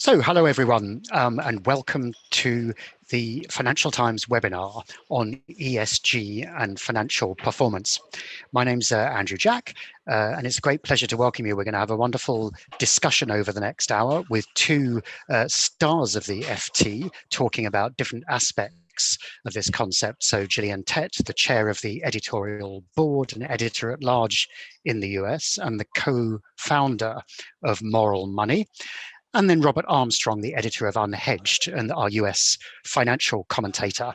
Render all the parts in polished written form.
So, hello everyone, and welcome to the Financial Times webinar on ESG and financial performance. My name's Andrew Jack, and it's a great pleasure to welcome you. We're going to have a wonderful discussion over the next hour with two stars of the FT talking about different aspects of this concept. So Gillian Tett, the chair of the editorial board and editor at large in the US, and the co-founder of Moral Money. And then Robert Armstrong, the editor of Unhedged and our US financial commentator.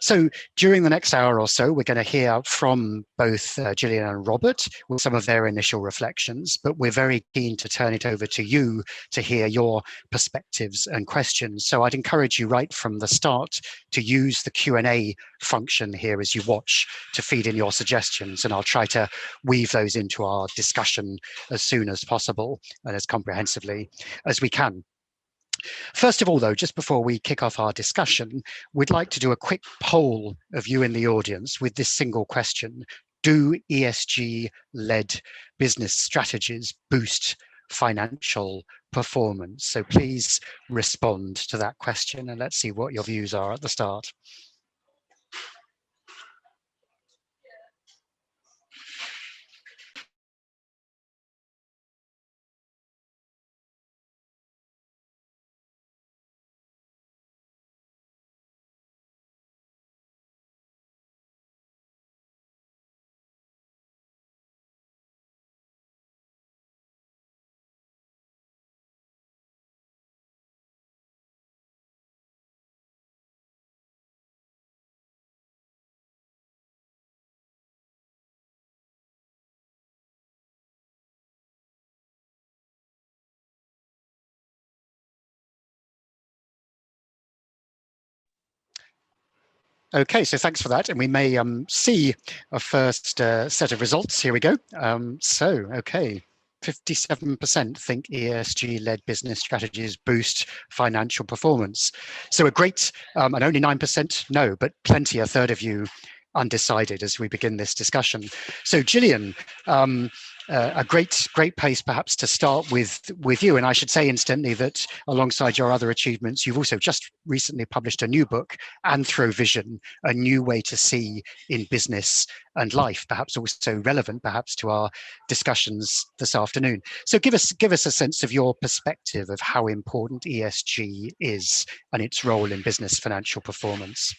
So during the next hour or so, we're going to hear from both Gillian and Robert with some of their initial reflections, but we're very keen to turn it over to you to hear your perspectives and questions. So I'd encourage you right from the start to use the Q&A function here as you watch to feed in your suggestions, and I'll try to weave those into our discussion as soon as possible and as comprehensively as we can. First of all, though, just before we kick off our discussion, we'd like to do a quick poll of you in the audience with this single question. Do ESG-led business strategies boost financial performance? So please respond to that question and let's see what your views are at the start. Okay, so thanks for that. And we may see a first set of results. Here we go. Okay, 57% think ESG-led business strategies boost financial performance. So a great, and only 9% no, but plenty, a third of you undecided as we begin this discussion. So Gillian, a great pace perhaps to start with you. And I should say instantly that alongside your other achievements, you've also just recently published a new book, Anthrovision, a new way to see in business and life, perhaps also relevant perhaps to our discussions this afternoon. So give us a sense of your perspective of how important ESG is and its role in business financial performance.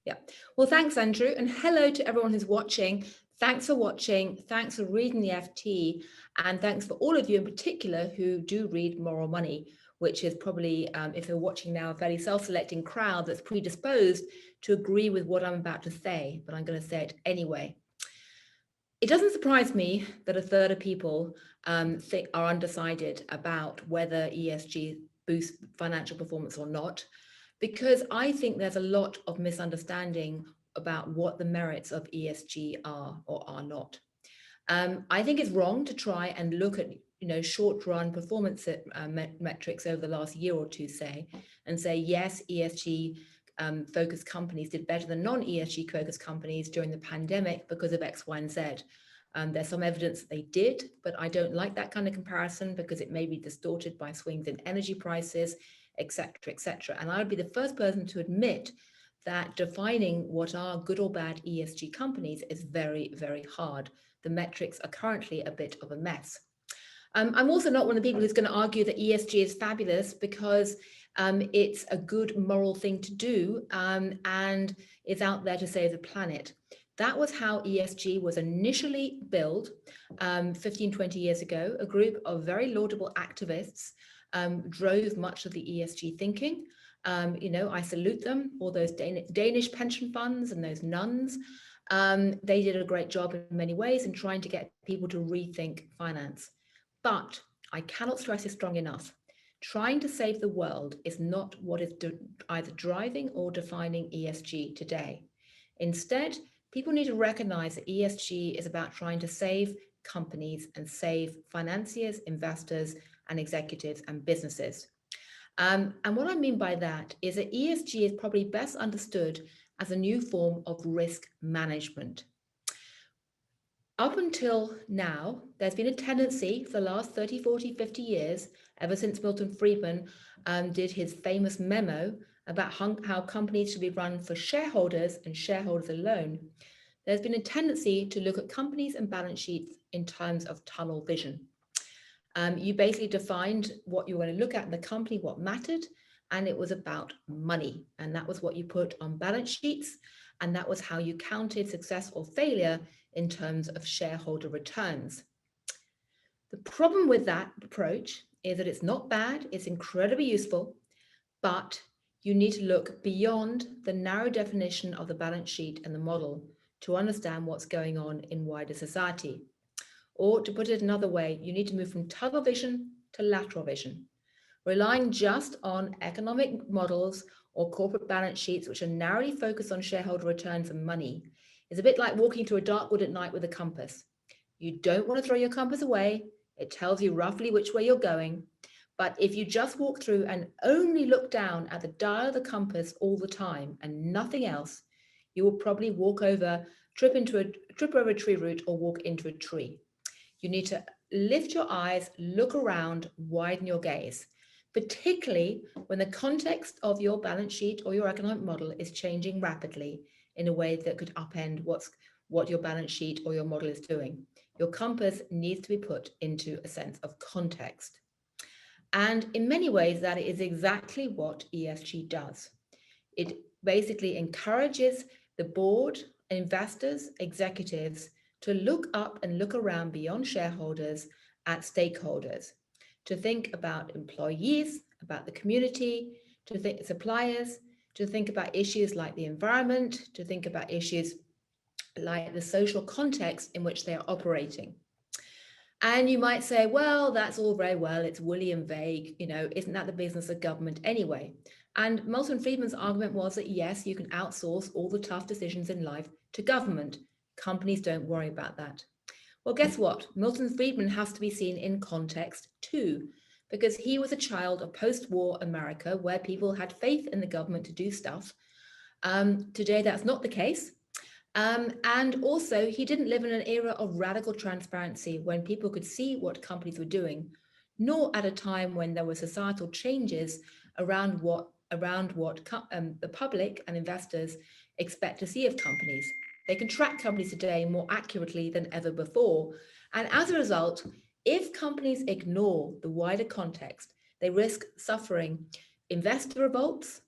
Yeah, well, thanks, Andrew, and hello to everyone who's watching. Thanks for watching, thanks for reading the FT, and thanks for all of you in particular who do read Moral Money, which is probably, if you're watching now, a very self-selecting crowd that's predisposed to agree with what I'm about to say, but I'm going to say it anyway. It doesn't surprise me that a third of people are undecided about whether ESG boosts financial performance or not, because I think there's a lot of misunderstanding about what the merits of ESG are or are not. I think it's wrong to try and look at short-run performance metrics over the last year or two, and say yes, ESG focused companies did better than non-ESG focused companies during the pandemic because of X, Y, and Z. There's some evidence that they did, but I don't like that kind of comparison because it may be distorted by swings in energy prices, etc., etc. And I would be the first person to admit that defining what are good or bad ESG companies is very, very hard. The metrics are currently a bit of a mess. I'm also not one of the people who's going to argue that ESG is fabulous because it's a good moral thing to do and it's out there to save the planet. That was how ESG was initially built 15, 20 years ago. A group of very laudable activists drove much of the ESG thinking. I salute them, all those Danish pension funds and those nuns. They did a great job in many ways in trying to get people to rethink finance. But I cannot stress it strong enough. Trying to save the world is not what is either driving or defining ESG today. Instead, people need to recognize that ESG is about trying to save companies and save financiers, investors, and executives and businesses. And what I mean by that is that ESG is probably best understood as a new form of risk management. Up until now, there's been a tendency for the last 30, 40, 50 years, ever since Milton Friedman did his famous memo about how companies should be run for shareholders and shareholders alone. There's been a tendency to look at companies and balance sheets in terms of tunnel vision. You basically defined what you were going to look at in the company, what mattered, and it was about money. And that was what you put on balance sheets. And that was how you counted success or failure in terms of shareholder returns. The problem with that approach is that it's not bad, it's incredibly useful, but you need to look beyond the narrow definition of the balance sheet and the model to understand what's going on in wider society. Or to put it another way, you need to move from tunnel vision to lateral vision. Relying just on economic models or corporate balance sheets, which are narrowly focused on shareholder returns and money, is a bit like walking through a dark wood at night with a compass. You don't want to throw your compass away. It tells you roughly which way you're going. But if you just walk through and only look down at the dial of the compass all the time and nothing else, you will probably trip over a tree root or walk into a tree. You need to lift your eyes, look around, widen your gaze, particularly when the context of your balance sheet or your economic model is changing rapidly in a way that could upend what your balance sheet or your model is doing. Your compass needs to be put into a sense of context. And in many ways, that is exactly what ESG does. It basically encourages the board, investors, executives to look up and look around beyond shareholders at stakeholders, to think about employees, about the community, to think suppliers, to think about issues like the environment, to think about issues like the social context in which they are operating. And you might say, well, that's all very well, it's woolly and vague, isn't that the business of government anyway? And Milton Friedman's argument was that yes, you can outsource all the tough decisions in life to government. Companies don't worry about that. Well, guess what? Milton Friedman has to be seen in context too, because he was a child of post-war America where people had faith in the government to do stuff. Today, that's not the case. And also, he didn't live in an era of radical transparency when people could see what companies were doing, nor at a time when there were societal changes around what the public and investors expect to see of companies. They can track companies today more accurately than ever before. And as a result, if companies ignore the wider context, they risk suffering investor revolts,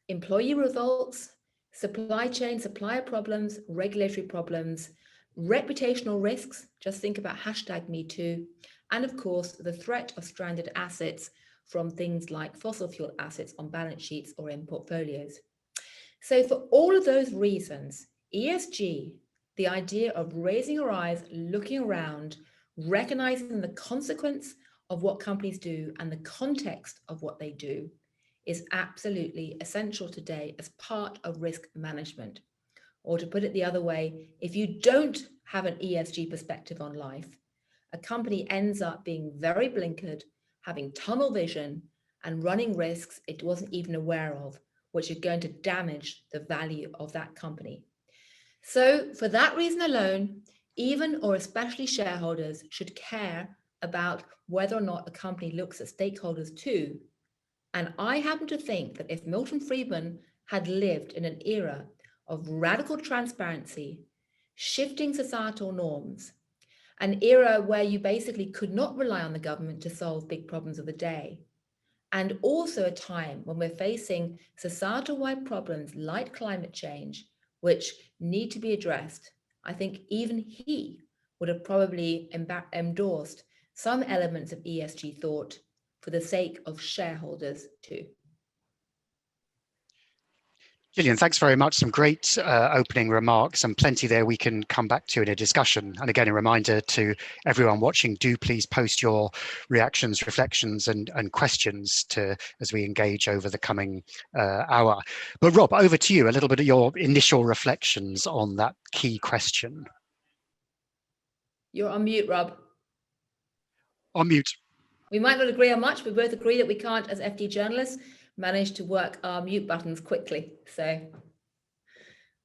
employee revolts, supply chain, supplier problems, regulatory problems, reputational risks, just think about #MeToo, and of course, the threat of stranded assets from things like fossil fuel assets on balance sheets or in portfolios. So for all of those reasons, ESG, the idea of raising our eyes, looking around, recognizing the consequence of what companies do and the context of what they do, is absolutely essential today as part of risk management. Or to put it the other way, if you don't have an ESG perspective on life, a company ends up being very blinkered, having tunnel vision, and running risks it wasn't even aware of, which are going to damage the value of that company. So for that reason alone, even or especially shareholders should care about whether or not a company looks at stakeholders too. And I happen to think that if Milton Friedman had lived in an era of radical transparency, shifting societal norms, an era where you basically could not rely on the government to solve big problems of the day, and also a time when we're facing societal-wide problems like climate change, which need to be addressed, I think even he would have probably endorsed some elements of ESG thought for the sake of shareholders too. Gillian, thanks very much. Some great opening remarks and plenty there we can come back to in a discussion. And again, a reminder to everyone watching, do please post your reactions, reflections and questions as we engage over the coming hour. But Rob, over to you, a little bit of your initial reflections on that key question. You're on mute, Rob. On mute. We might not agree on much, we both agree that we can't, as FD journalists, manage to work our mute buttons quickly. So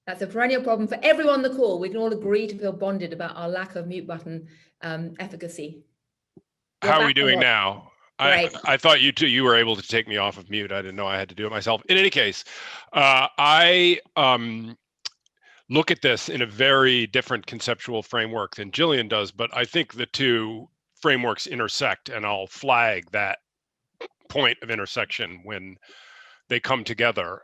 That's a perennial problem for everyone on the call. We can all agree to feel bonded about our lack of mute button efficacy. You're How are back we doing now? Great. I thought you were able to take me off of mute. I didn't know I had to do it myself. In any case, I look at this in a very different conceptual framework than Gillian does, but I think the two frameworks intersect, and I'll flag that point of intersection when they come together.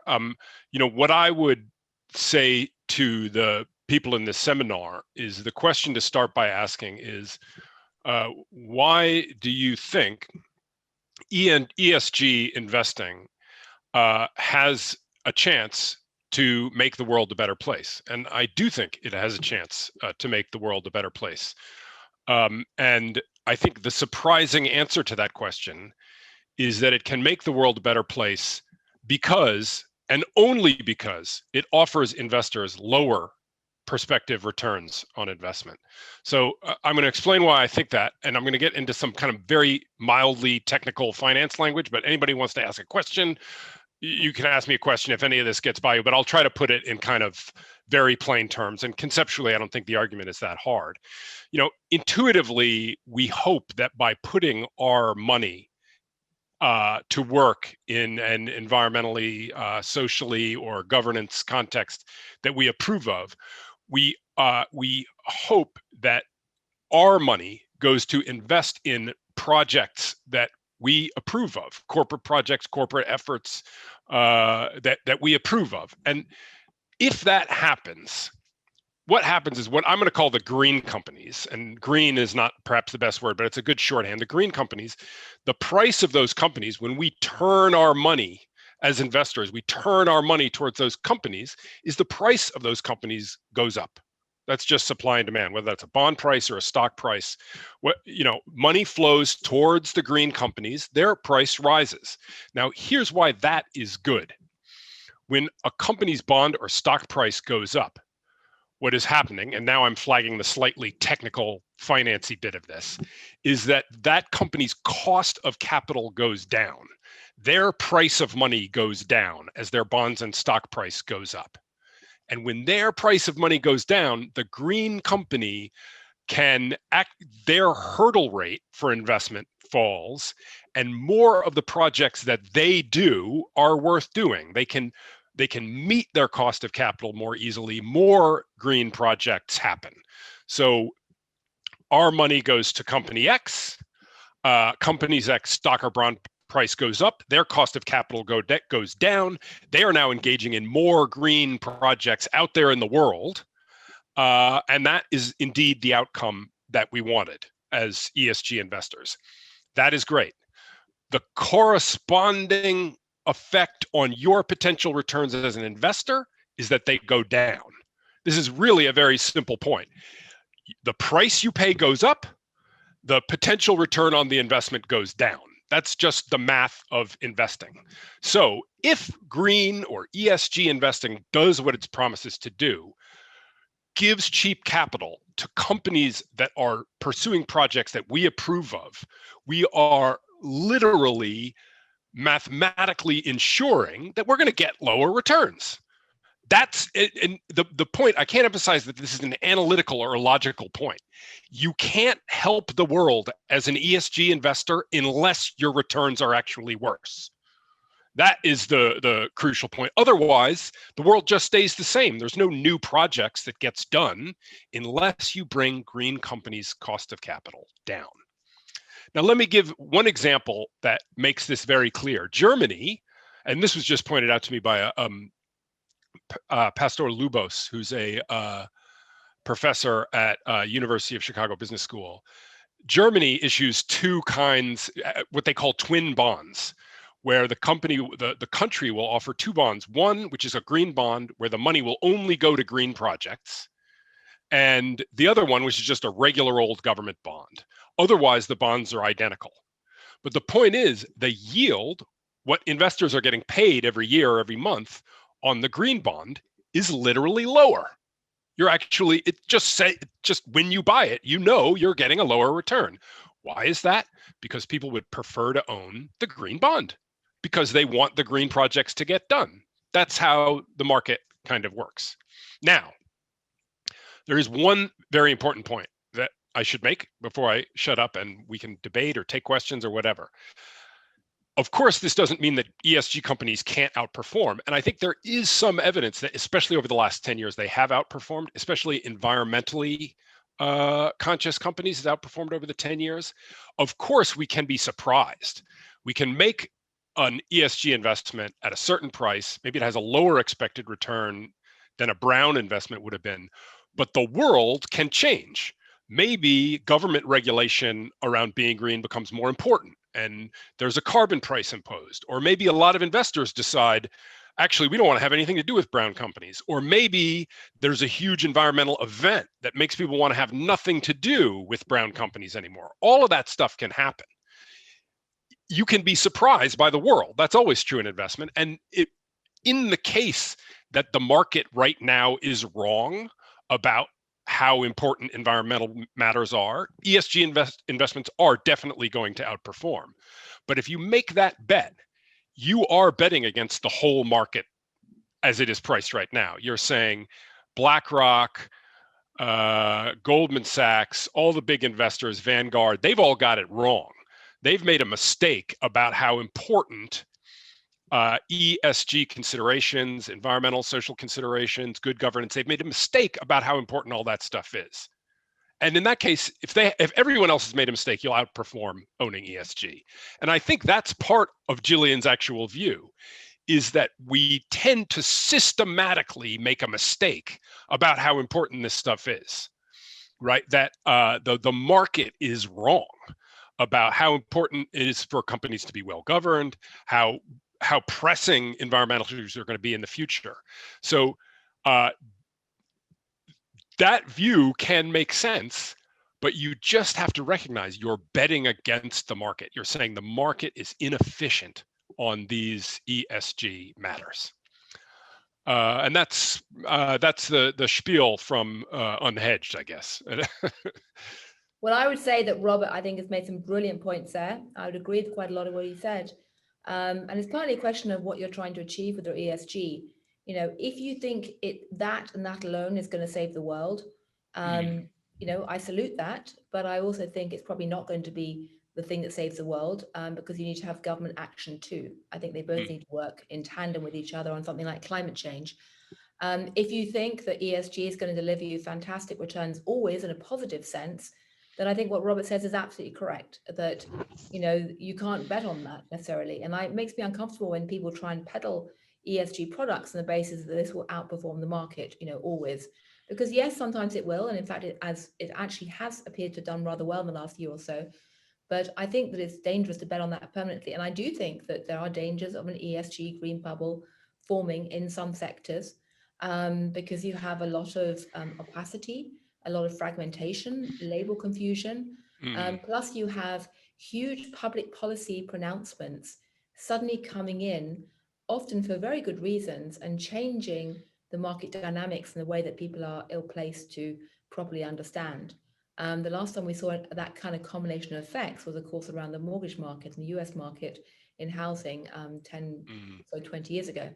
What I would say to the people in this seminar is the question to start by asking is, why do you think ESG investing has a chance to make the world a better place? And I do think it has a chance to make the world a better place. And I think the surprising answer to that question is that it can make the world a better place because, and only because, it offers investors lower prospective returns on investment. So I'm going to explain why I think that, and I'm going to get into some kind of very mildly technical finance language, but anybody who wants to ask a question, you can ask me a question if any of this gets by you, but I'll try to put it in kind of very plain terms. And conceptually, I don't think the argument is that hard. Intuitively, we hope that by putting our money to work in an environmentally, socially, or governance context that we approve of, we hope that our money goes to invest in projects that we approve of, corporate projects, corporate efforts that we approve of. And if that happens, what happens is what I'm going to call the green companies, and green is not perhaps the best word, but it's a good shorthand. The green companies, the price of those companies, when we turn our money as investors, we turn our money towards those companies, is the price of those companies goes up. That's just supply and demand, whether that's a bond price or a stock price. Money flows towards the green companies, their price rises. Now, here's why that is good. When a company's bond or stock price goes up, what is happening, and now I'm flagging the slightly technical financy bit of this, is that company's cost of capital goes down. Their price of money goes down as their bonds and stock price goes up. And when their price of money goes down, the green company their hurdle rate for investment falls, and more of the projects that they do are worth doing. They can meet their cost of capital more easily. More green projects happen. So our money goes to company X. Company's X stock or bond price goes up. Their cost of capital goes down. They are now engaging in more green projects out there in the world. And that is indeed the outcome that we wanted as ESG investors. That is great. The corresponding effect on your potential returns as an investor is that they go down. This is really a very simple point. The price you pay goes up, the potential return on the investment goes down. That's just the math of investing. So if green or ESG investing does what it promises to do, gives cheap capital to companies that are pursuing projects that we approve of, we are literally mathematically ensuring that we're going to get lower returns. That's and the point. I can't emphasize that this is an analytical or a logical point. You can't help the world as an ESG investor unless your returns are actually worse. That is the crucial point. Otherwise, the world just stays the same. There's no new projects that gets done unless you bring green companies' cost of capital down. Now, let me give one example that makes this very clear. Germany, and this was just pointed out to me by Pastor Lubos, who's a professor at University of Chicago Business School. Germany issues two kinds, what they call twin bonds, where the country will offer two bonds. One, which is a green bond, where the money will only go to green projects, and the other one, which is just a regular old government bond. Otherwise, the bonds are identical. But the point is, the yield, what investors are getting paid every year, every month on the green bond, is literally lower. You're actually, just when you buy it, you're getting a lower return. Why is that? Because people would prefer to own the green bond because they want the green projects to get done. That's how the market kind of works. Now, there is one very important point that I should make before I shut up and we can debate or take questions or whatever. Of course, this doesn't mean that ESG companies can't outperform. And I think there is some evidence that, especially over the last 10 years, they have outperformed, especially environmentally conscious companies have outperformed over the 10 years. Of course, we can be surprised. We can make an ESG investment at a certain price. Maybe it has a lower expected return than a brown investment would have been, but the world can change. Maybe government regulation around being green becomes more important and there's a carbon price imposed, or maybe a lot of investors decide, actually, we don't want to have anything to do with brown companies, or maybe there's a huge environmental event that makes people want to have nothing to do with brown companies anymore. All of that stuff can happen. You can be surprised by the world. That's always true in investment. And in the case that the market right now is wrong about how important environmental matters are, ESG investments are definitely going to outperform. But if you make that bet, you are betting against the whole market as it is priced right now. You're saying BlackRock, Goldman Sachs, all the big investors, Vanguard, they've all got it wrong. They've made a mistake about how important ESG considerations, environmental, social considerations, good governance, they've made a mistake about how important all that stuff is. And in that case, if everyone else has made a mistake, you'll outperform owning ESG. And I think that's part of Gillian's actual view, is that we tend to systematically make a mistake about how important this stuff is, right? That the market is wrong about how important it is for companies to be well governed, how pressing environmental issues are going to be in the future. So that view can make sense, but you just have to recognize you're betting against the market. You're saying the market is inefficient on these ESG matters. And that's the spiel from Unhedged, I guess. Well, I would say that Robert, I think, has made some brilliant points there. I would agree with quite a lot of what he said. And it's partly a question of what you're trying to achieve with your ESG. You know, if you think that and that alone is going to save the world, you know, I salute that. But I also think it's probably not going to be the thing that saves the world, because you need to have government action too. I think they both need to work in tandem with each other on something like climate change. If you think that ESG is going to deliver you fantastic returns always in a positive sense, then I think what Robert says is absolutely correct, that, you know, you can't bet on that necessarily. And it makes me uncomfortable when people try and peddle ESG products on the basis that this will outperform the market, you know, always. Because yes, sometimes it will. And in fact, it actually has appeared to have done rather well in the last year or so. But I think that it's dangerous to bet on that permanently. And I do think that there are dangers of an ESG green bubble forming in some sectors, because you have a lot of opacity, a lot of fragmentation, label confusion, plus you have huge public policy pronouncements suddenly coming in, often for very good reasons, and changing the market dynamics in the way that people are ill-placed to properly understand. The last time we saw that kind of combination of effects was, of course, around the mortgage market and the US market in housing 20 years ago.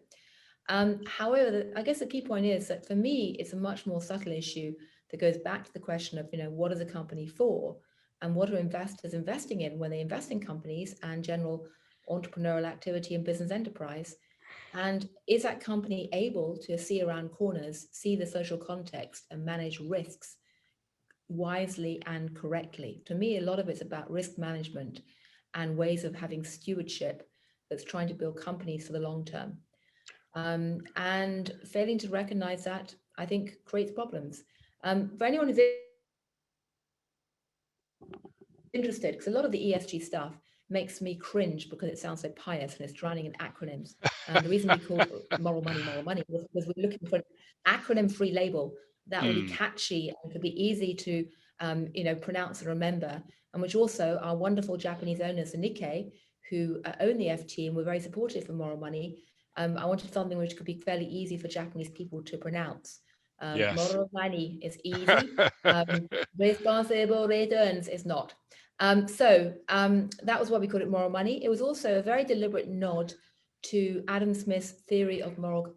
However, I guess the key point is that for me, it's a much more subtle issue that goes back to the question of, you know, what is a company for, and what are investors investing in when they invest in companies and general entrepreneurial activity and business enterprise? And is that company able to see around corners, see the social context, and manage risks wisely and correctly? To me, a lot of it's about risk management and ways of having stewardship that's trying to build companies for the long term. And failing to recognize that, I think, creates problems. For anyone who's interested, because a lot of the ESG stuff makes me cringe because it sounds so pious and it's drowning in acronyms. The reason we called moral money was we're looking for an acronym-free label that would be catchy and could be easy to you know, pronounce and remember, and which also our wonderful Japanese owners, the Nikkei, who own the FT and were very supportive for moral money. I wanted something which could be fairly easy for Japanese people to pronounce. Yes. Moral money is easy. Responsible returns is not. So that was why we called it moral money. It was also a very deliberate nod to Adam Smith's theory of moral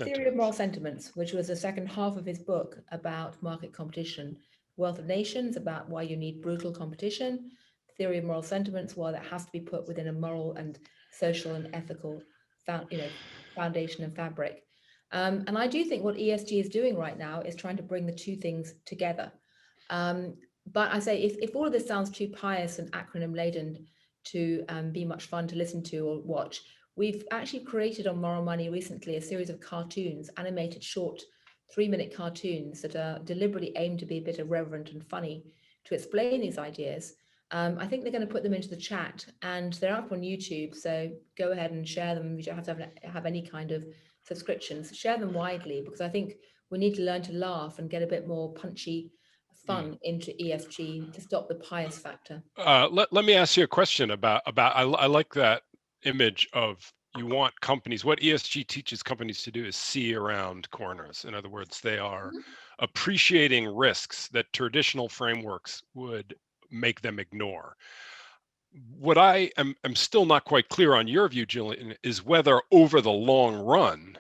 Theory of Moral Sentiments, which was the second half of his book about market competition. Wealth of Nations, about why you need brutal competition. Theory of Moral Sentiments, why that has to be put within a moral and social and ethical foundation and fabric. And I do think what ESG is doing right now is trying to bring the two things together. But I say, if all of this sounds too pious and acronym laden to be much fun to listen to or watch, we've actually created on Moral Money recently a series of cartoons, animated short 3-minute cartoons that are deliberately aimed to be a bit irreverent and funny to explain these ideas. I think they're going to put them into the chat, and they're up on YouTube. So go ahead and share them. You don't have to have any kind of subscriptions. Share them widely, because I think we need to learn to laugh and get a bit more punchy fun into ESG to stop the pious factor. Let me ask you a question about I like that image of, you want companies, what ESG teaches companies to do is see around corners. In other words, they are appreciating risks that traditional frameworks would make them ignore. What I am still not quite clear on your view, Gillian, is whether over the long run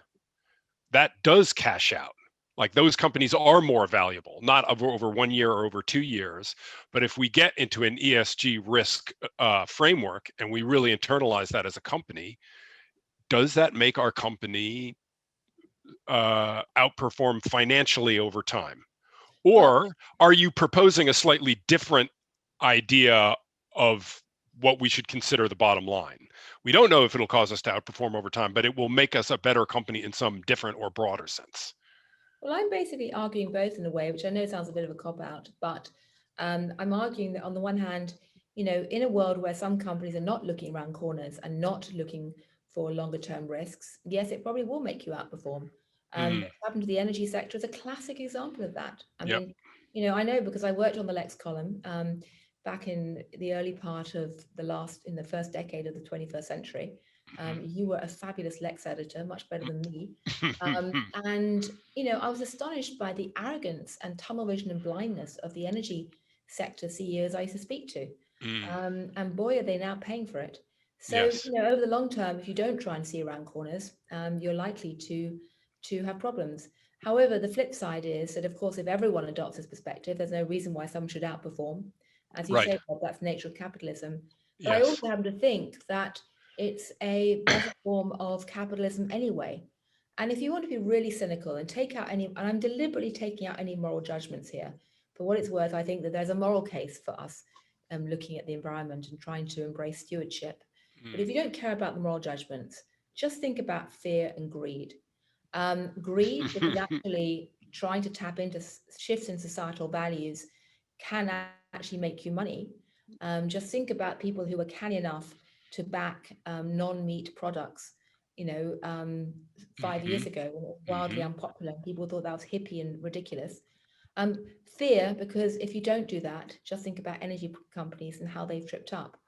that does cash out. Like, those companies are more valuable, not over 1 year or over 2 years. But if we get into an ESG risk framework and we really internalize that as a company, does that make our company outperform financially over time? Or are you proposing a slightly different idea of what we should consider the bottom line? We don't know if it'll cause us to outperform over time, but it will make us a better company in some different or broader sense. Well, I'm basically arguing both in a way, which I know sounds a bit of a cop-out, but I'm arguing that on the one hand, in a world where some companies are not looking around corners and not looking for longer term risks, yes, it probably will make you outperform. What happened to the energy sector is a classic example of that. I mean, I know, because I worked on the Lex column back in the early part of in the first decade of the 21st century. You were a fabulous Lex editor, much better than me. And, I was astonished by the arrogance and tunnel vision and blindness of the energy sector CEOs I used to speak to. And boy, are they now paying for it. So, Yes. over the long term, if you don't try and see around corners, you're likely to have problems. However, the flip side is that, of course, if everyone adopts this perspective, there's no reason why some should outperform. As you say, Bob, that's the nature of capitalism. But I also happen to think that it's a better form of capitalism anyway. And if you want to be really cynical and take out and I'm deliberately taking out any moral judgments here, for what it's worth, I think that there's a moral case for us looking at the environment and trying to embrace stewardship. But if you don't care about the moral judgments, just think about fear and greed. Greed, which is actually trying to tap into shifts in societal values, can actually make you money. Just think about people who are canny enough to back non-meat products, 5 years ago, when it was wildly unpopular. People thought that was hippie and ridiculous. Fear, because if you don't do that, just think about energy companies and how they've tripped up.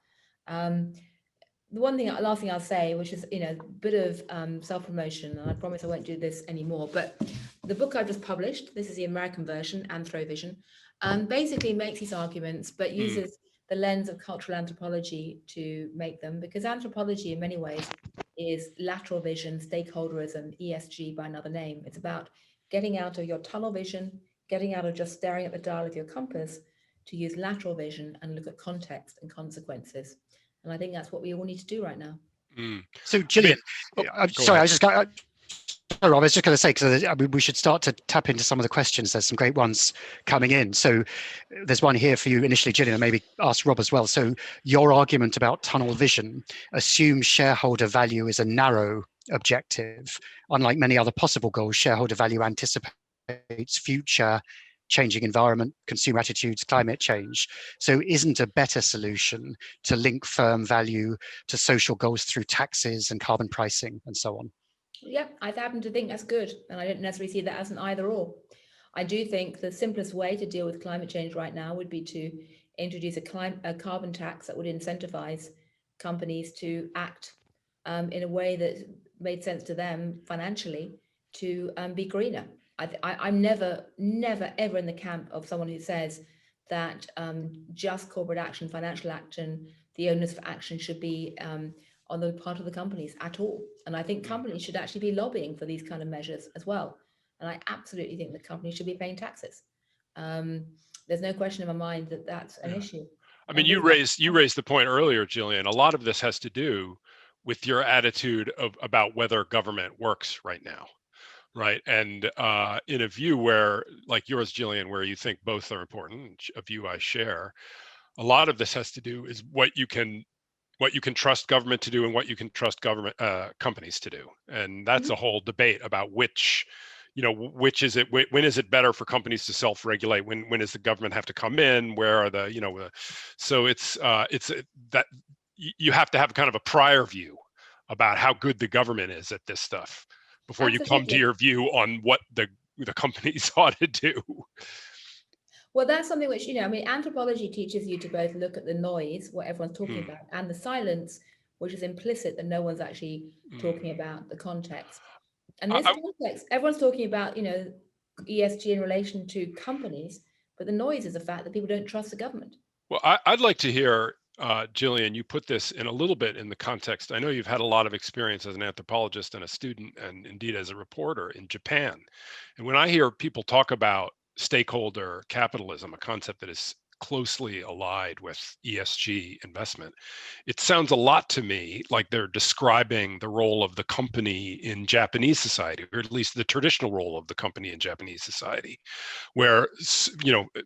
The last thing I'll say, which is, a bit of self-promotion, and I promise I won't do this anymore, but the book I just published, this is the American version, Anthrovision, basically makes these arguments, but uses the lens of cultural anthropology to make them, because anthropology in many ways is lateral vision, stakeholderism, ESG by another name. It's about getting out of your tunnel vision, getting out of just staring at the dial with your compass, to use lateral vision and look at context and consequences. And I think that's what we all need to do right now. So, Gillian, sorry, I was just going to say, because we should start to tap into some of the questions. There's some great ones coming in. So there's one here for you initially, Gillian, and maybe ask Rob as well. So your argument about tunnel vision assumes shareholder value is a narrow objective. Unlike many other possible goals, shareholder value anticipates future changing environment, consumer attitudes, climate change. So isn't a better solution to link firm value to social goals through taxes and carbon pricing and so on? Yeah, I happen to think that's good. And I don't necessarily see that as an either or. I do think the simplest way to deal with climate change right now would be to introduce a carbon tax that would incentivize companies to act in a way that made sense to them financially to be greener. I'm never, ever in the camp of someone who says that just corporate action, financial action, the onus for action should be on the part of the companies at all. And I think companies should actually be lobbying for these kind of measures as well. And I absolutely think that companies should be paying taxes. There's no question in my mind that that's an issue. I mean, you raised the point earlier, Gillian. A lot of this has to do with your attitude about whether government works right now, right? And in a view where, like yours, Gillian, where you think both are important, a view I share, a lot of this has to do is what you can trust government to do and what you can trust government companies to do. And that's a whole debate about which is it, when is it better for companies to self-regulate? When does the government have to come in? Where are the, so it's that you have to have kind of a prior view about how good the government is at this stuff before you come to your view on what the companies ought to do. Well, that's something which, I mean, anthropology teaches you to both look at the noise, what everyone's talking about, and the silence, which is implicit that no one's actually talking about the context. And this context, everyone's talking about, ESG in relation to companies, but the noise is the fact that people don't trust the government. Well, I'd like to hear, Gillian, you put this in a little bit in the context. I know you've had a lot of experience as an anthropologist and a student, and indeed as a reporter in Japan. And when I hear people talk about stakeholder capitalism, a concept that is closely allied with ESG investment, it sounds a lot to me like they're describing the role of the company in Japanese society, or at least the traditional role of the company in Japanese society, where,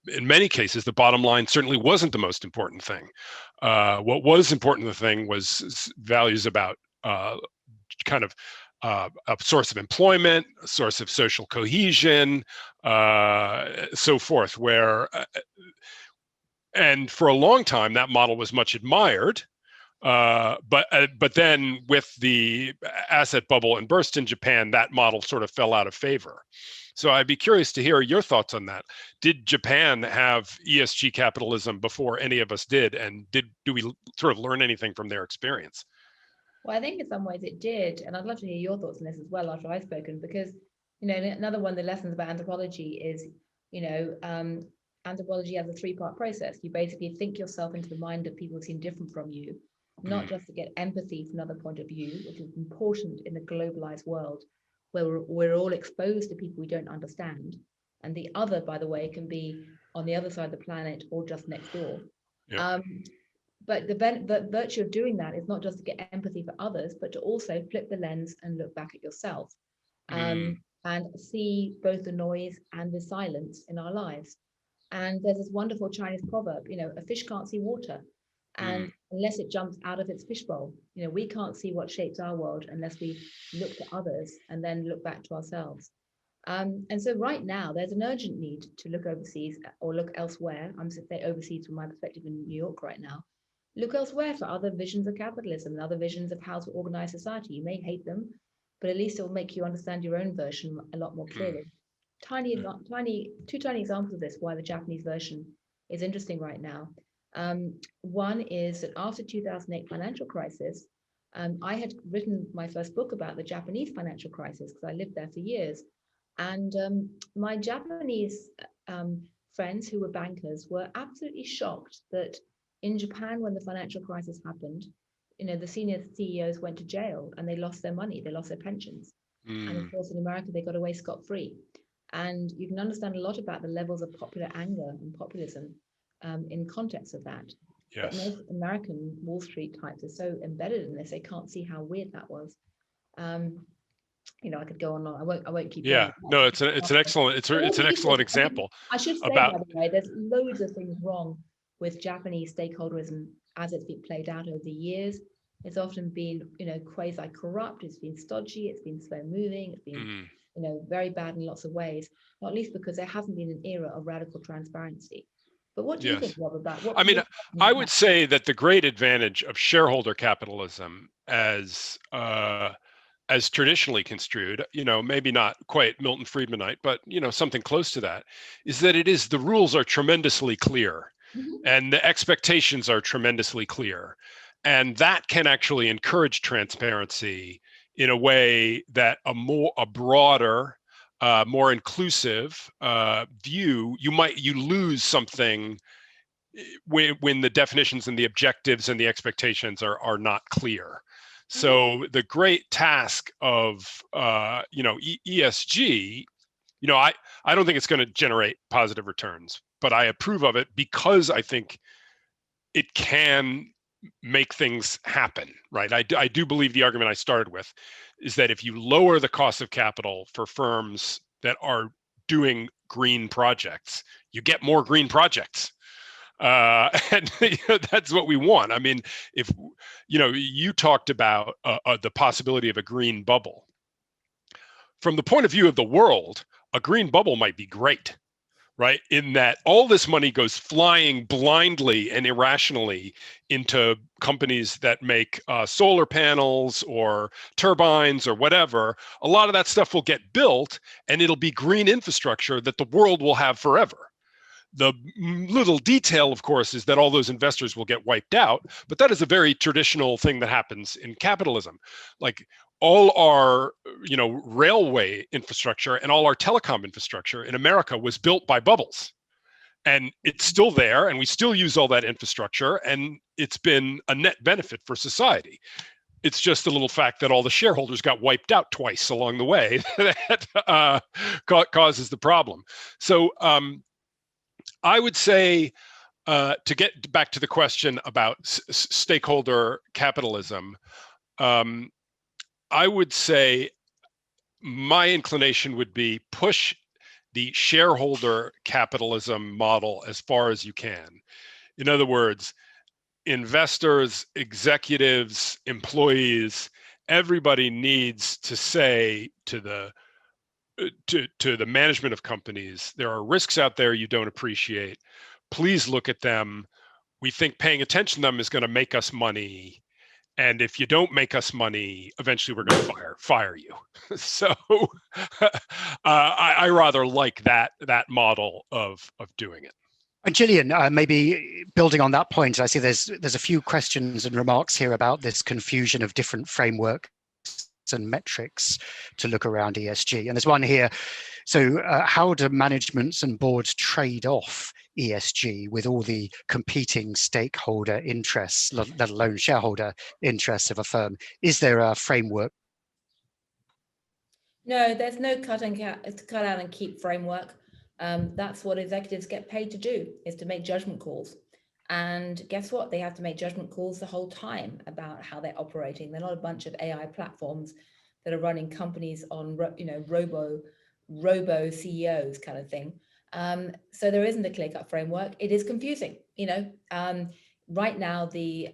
in many cases, the bottom line certainly wasn't the most important thing. What was important, the thing was values about kind of a source of employment, a source of social cohesion, so forth, and for a long time, that model was much admired. But then with the asset bubble and burst in Japan, that model sort of fell out of favor. So I'd be curious to hear your thoughts on that. Did Japan have ESG capitalism before any of us did? And do we sort of learn anything from their experience? Well, I think in some ways it did. And I'd love to hear your thoughts on this as well after I've spoken, because, another one of the lessons about anthropology is, anthropology has a three-part process. You basically think yourself into the mind of people who seem different from you, not just to get empathy from another point of view, which is important in a globalized world where we're all exposed to people we don't understand. And the other, by the way, can be on the other side of the planet or just next door. Yeah. But the virtue of doing that is not just to get empathy for others, but to also flip the lens and look back at yourself and see both the noise and the silence in our lives. And there's this wonderful Chinese proverb, a fish can't see water, and unless it jumps out of its fishbowl. We can't see what shapes our world unless we look to others and then look back to ourselves. And so right now, there's an urgent need to look overseas or look elsewhere. I'm saying overseas from my perspective in New York right now. Look elsewhere for other visions of capitalism and other visions of how to organize society. You may hate them, but at least it will make you understand your own version a lot more clearly. Two tiny examples of this, why the Japanese version is interesting right now. One is that after 2008 financial crisis, I had written my first book about the Japanese financial crisis because I lived there for years. And my Japanese friends who were bankers were absolutely shocked that in Japan, when the financial crisis happened, the senior CEOs went to jail and they lost their money, they lost their pensions. And of course, in America, they got away scot-free. And you can understand a lot about the levels of popular anger and populism in context of that. Yes. But most American Wall Street types are so embedded in this, they can't see how weird that was. I could go on. I won't keep. Yeah, no, it's an excellent example. I should say, by the way, there's loads of things wrong with Japanese stakeholderism as it's been played out over the years. It's often been, quasi-corrupt. It's been stodgy. It's been slow-moving. It's been, very bad in lots of ways. Not least because there hasn't been an era of radical transparency. But what do you think, Rob, about what? I mean, I would say that the great advantage of shareholder capitalism as traditionally construed, maybe not quite Milton Friedmanite, but something close to that, is that the rules are tremendously clear, and the expectations are tremendously clear, and that can actually encourage transparency in a way that a broader, more inclusive view, you lose something when the definitions and the objectives and the expectations are not clear. So the great task of ESG, I don't think it's going to generate positive returns, but I approve of it because I think it can make things happen, right? I do believe the argument I started with is that if you lower the cost of capital for firms that are doing green projects, you get more green projects. And that's what we want. I mean, if you talked about the possibility of a green bubble. From the point of view of the world, a green bubble might be great, right? In that all this money goes flying blindly and irrationally into companies that make solar panels or turbines or whatever. A lot of that stuff will get built, and it'll be green infrastructure that the world will have forever. The little detail, of course, is that all those investors will get wiped out, but that is a very traditional thing that happens in capitalism. Like all our, railway infrastructure and all our telecom infrastructure in America was built by bubbles. And it's still there, and we still use all that infrastructure, and it's been a net benefit for society. It's just a little fact that all the shareholders got wiped out twice along the way that causes the problem. So I would say, to get back to the question about stakeholder capitalism, I would say my inclination would be push the shareholder capitalism model as far as you can. In other words, investors, executives, employees, everybody needs to say to the management of companies, there are risks out there you don't appreciate. Please look at them. We think paying attention to them is going to make us money. And if you don't make us money, eventually we're going to fire you. So I rather like that model of doing it. And Gillian, maybe building on that point, I see there's a few questions and remarks here about this confusion of different frameworks and metrics to look around ESG. And there's one here. So how do managements and boards trade off ESG with all the competing stakeholder interests, let alone shareholder interests of a firm? Is there a framework? No, there's no cut out and keep framework. That's what executives get paid to do, is to make judgment calls. And guess what? They have to make judgment calls the whole time about how they're operating. They're not a bunch of AI platforms that are running companies on, robo CEOs kind of thing. So there isn't a clear-cut framework. It is confusing. Right now, the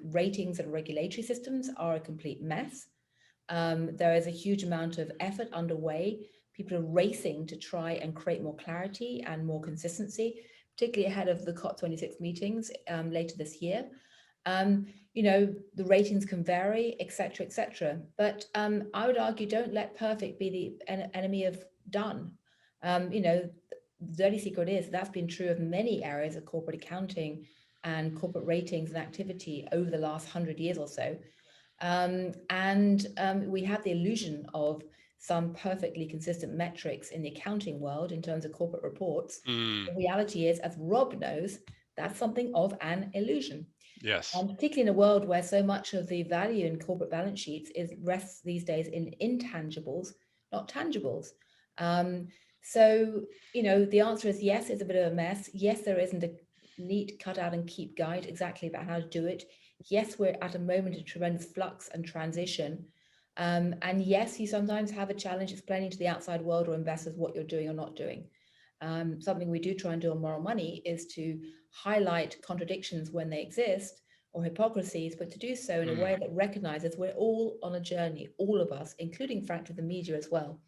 ratings and regulatory systems are a complete mess. There is a huge amount of effort underway. People are racing to try and create more clarity and more consistency, particularly ahead of the COP26 meetings later this year. The ratings can vary, et cetera, but I would argue don't let perfect be the enemy of done. The dirty secret is that's been true of many areas of corporate accounting and corporate ratings and activity over the last 100 years or so. We have the illusion of some perfectly consistent metrics in the accounting world in terms of corporate reports. The reality is, as Rob knows, that's something of an illusion. Yes. Particularly in a world where so much of the value in corporate balance sheets rests these days in intangibles, not tangibles. So, the answer is yes, it's a bit of a mess. Yes, there isn't a neat cut out and keep guide exactly about how to do it. Yes, we're at a moment of tremendous flux and transition. And yes, you sometimes have a challenge explaining to the outside world or investors what you're doing or not doing. Something we do try and do on Moral Money is to highlight contradictions when they exist or hypocrisies, but to do so in a way that recognizes we're all on a journey, all of us, including, frankly, the media as well.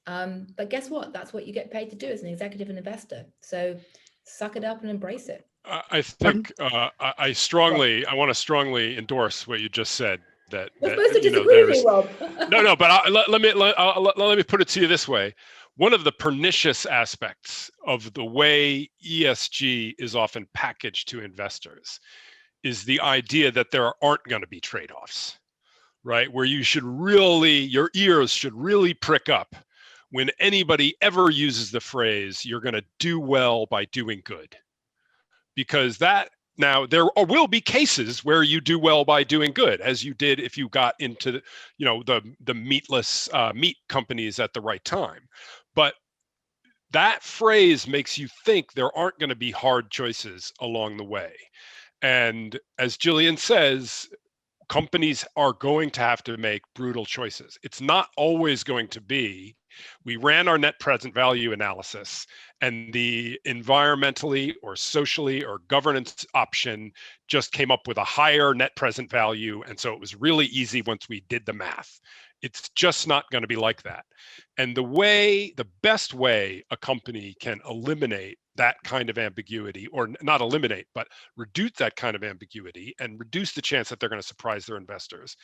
But guess what? That's what you get paid to do as an executive and investor. So suck it up and embrace it. I think I want to strongly endorse what you just said. That supposed to disagree with me, Rob. No, but let me put it to you this way. One of the pernicious aspects of the way ESG is often packaged to investors is the idea that there aren't going to be trade-offs, right? Where your ears should really prick up when anybody ever uses the phrase, you're going to do well by doing good. Because that Now, there will be cases where you do well by doing good, as you did if you got into the meatless meat companies at the right time. But that phrase makes you think there aren't going to be hard choices along the way. And as Gillian says, companies are going to have to make brutal choices. It's not always going to be, we ran our net present value analysis and the environmentally or socially or governance option just came up with a higher net present value. And so it was really easy once we did the math. It's just not going to be like that. And the best way a company can eliminate that kind of ambiguity, or not eliminate, but reduce that kind of ambiguity and reduce the chance that they're going to surprise their investors,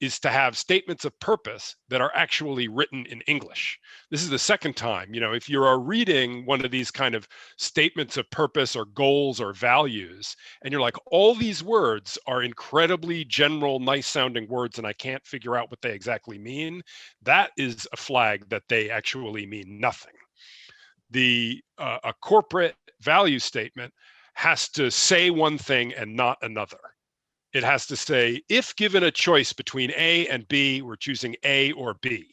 is to have statements of purpose that are actually written in English. This is the second time, if you're reading one of these kind of statements of purpose or goals or values, and you're like, all these words are incredibly general, nice sounding words, and I can't figure out what they exactly mean, that is a flag that they actually mean nothing. A corporate value statement has to say one thing and not another. It has to say, if given a choice between A and B, we're choosing A or B.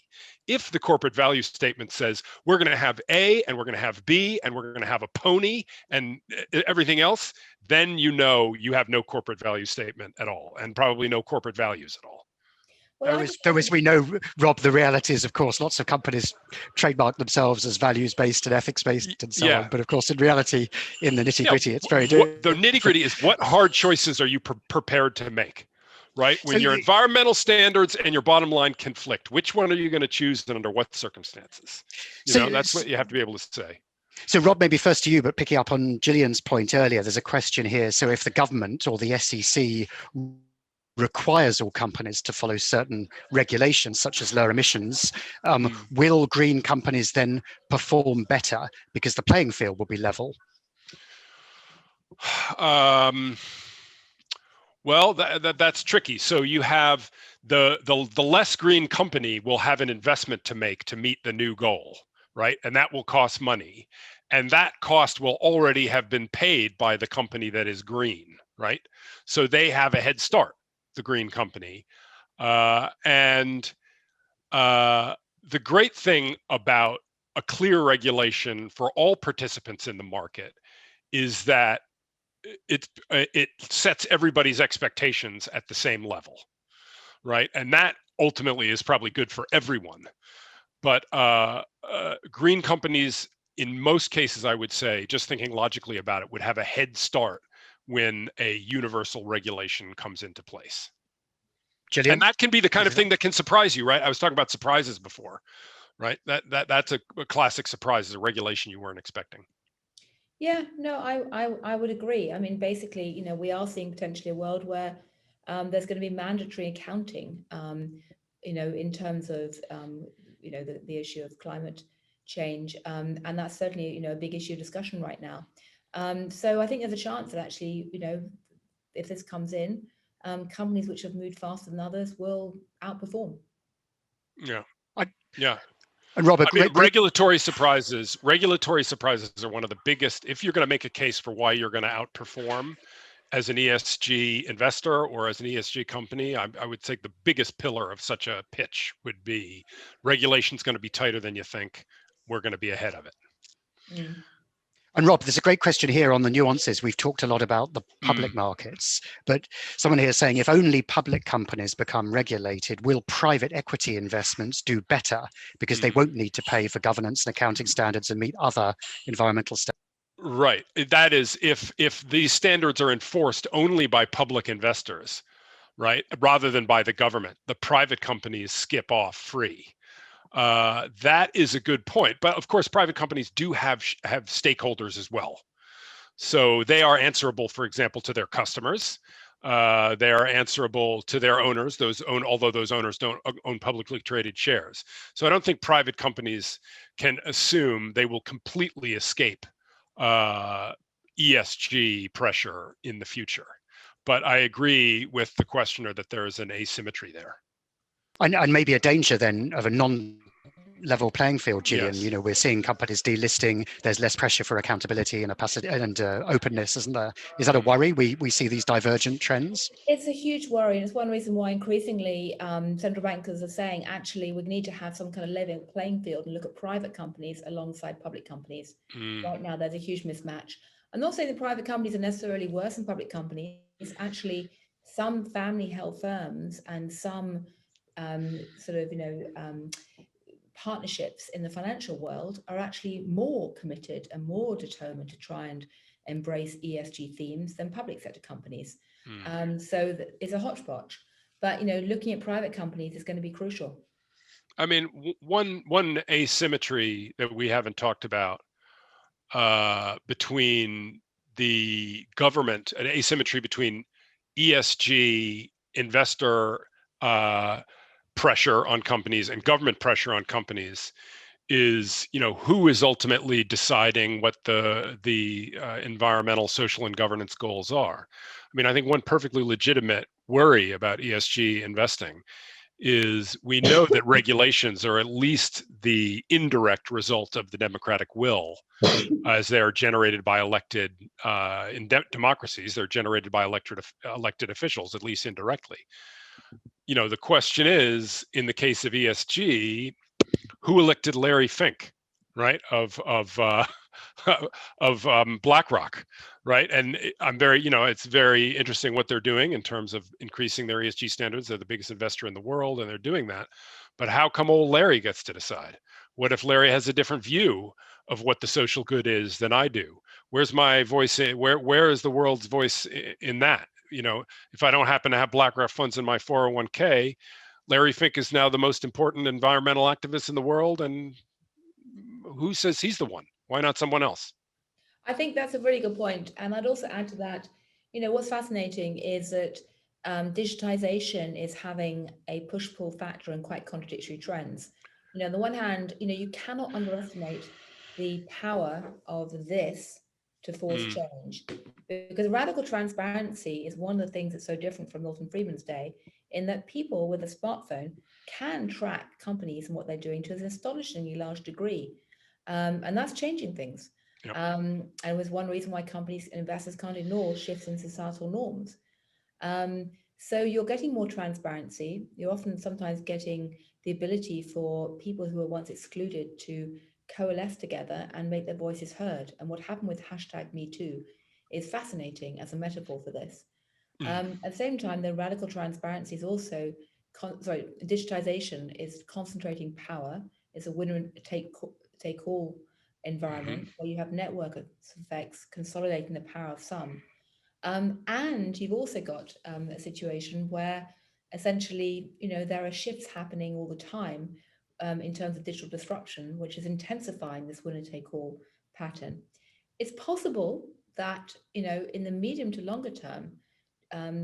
If the corporate value statement says, we're going to have A and we're going to have B and we're going to have a pony and everything else, then you have no corporate value statement at all, and probably no corporate values at all. Well, though as we know, Rob, the reality is, of course, lots of companies trademark themselves as values-based and ethics-based and so on. But of course, in reality, in the nitty-gritty, it's very different. The nitty-gritty is, what hard choices are you prepared to make, right? When your environmental standards and your bottom line conflict, which one are you going to choose and under what circumstances? That's what you have to be able to say. So Rob, maybe first to you, but picking up on Gillian's point earlier, there's a question here. So if the government or the SEC requires all companies to follow certain regulations, such as lower emissions, will green companies then perform better because the playing field will be level? Well, that's tricky. So you have the less green company will have an investment to make to meet the new goal, right? And that will cost money. And that cost will already have been paid by the company that is green, right? So they have a head start, the green company. And the great thing about a clear regulation for all participants in the market is that it sets everybody's expectations at the same level, right? And that ultimately is probably good for everyone. But green companies, in most cases, I would say, just thinking logically about it, would have a head start when a universal regulation comes into place. Gillian? And that can be the kind of thing that can surprise you, right? I was talking about surprises before, right? That's a classic surprise, is a regulation you weren't expecting. Yeah, no, I would agree. I mean, basically, we are seeing potentially a world where there's going to be mandatory accounting, in terms of, the issue of climate change. And that's certainly, a big issue of discussion right now. So I think there's a chance that actually, if this comes in, companies which have moved faster than others will outperform. Yeah. And Robert, regulatory surprises are one of the biggest. If you're going to make a case for why you're going to outperform as an ESG investor or as an ESG company, I would say the biggest pillar of such a pitch would be regulation's going to be tighter than you think. We're going to be ahead of it. Mm. And Rob, there's a great question here on the nuances. We've talked a lot about the public markets, but someone here is saying, if only public companies become regulated, will private equity investments do better because they won't need to pay for governance and accounting standards and meet other environmental standards? Right. That is, if these standards are enforced only by public investors, right, rather than by the government, the private companies skip off free. That is a good point. But of course, private companies do have stakeholders as well. So they are answerable, for example, to their customers. They are answerable to their owners, although those owners don't own publicly traded shares. So I don't think private companies can assume they will completely escape ESG pressure in the future. But I agree with the questioner that there is an asymmetry there. And maybe a danger then of a level playing field, Gillian? Yes. You know, we're seeing companies delisting. There's less pressure for accountability and openness, isn't there? Is that a worry? We see these divergent trends. It's a huge worry, and it's one reason why increasingly central bankers are saying actually we need to have some kind of level playing field and look at private companies alongside public companies. Right now, there's a huge mismatch. I'm not saying that private companies are necessarily worse than public companies. Actually, some family-held firms and some partnerships in the financial world are actually more committed and more determined to try and embrace ESG themes than public sector companies. So it's a hodgepodge, but looking at private companies is going to be crucial. I mean, one asymmetry that we haven't talked about between the government, an asymmetry between ESG investor pressure on companies and government pressure on companies is, who is ultimately deciding what the environmental, social, and governance goals are. I mean, I think one perfectly legitimate worry about ESG investing is we know that regulations are at least the indirect result of the democratic will, as they're generated by elected democracies. They're generated by elected officials, at least indirectly. The question is, in the case of ESG, who elected Larry Fink, right, of BlackRock, right? And I'm it's very interesting what they're doing in terms of increasing their ESG standards. They're the biggest investor in the world, and they're doing that. But how come old Larry gets to decide? What if Larry has a different view of what the social good is than I do? Where's my voice? Where is the world's voice in that? If I don't happen to have BlackRock funds in my 401k, Larry Fink is now the most important environmental activist in the world, and who says he's the one? Why not someone else? I think that's a really good point. And I'd also add to that, what's fascinating is that digitization is having a push-pull factor and quite contradictory trends. On the one hand, you cannot underestimate the power of this to force change, because radical transparency is one of the things that's so different from Milton Friedman's day, in that people with a smartphone can track companies and what they're doing to an astonishingly large degree. And that's changing things. Yep. And was one reason why companies and investors can't ignore shifts in societal norms. So you're getting more transparency. You're often sometimes getting the ability for people who were once excluded to coalesce together and make their voices heard. And what happened with #MeToo is fascinating as a metaphor for this. At the same time, the radical transparency is also, digitization is concentrating power. It's a winner take all environment where you have network effects consolidating the power of some. And you've also got a situation where essentially, there are shifts happening all the time in terms of digital disruption, which is intensifying this winner take all pattern. It's possible that, in the medium to longer term,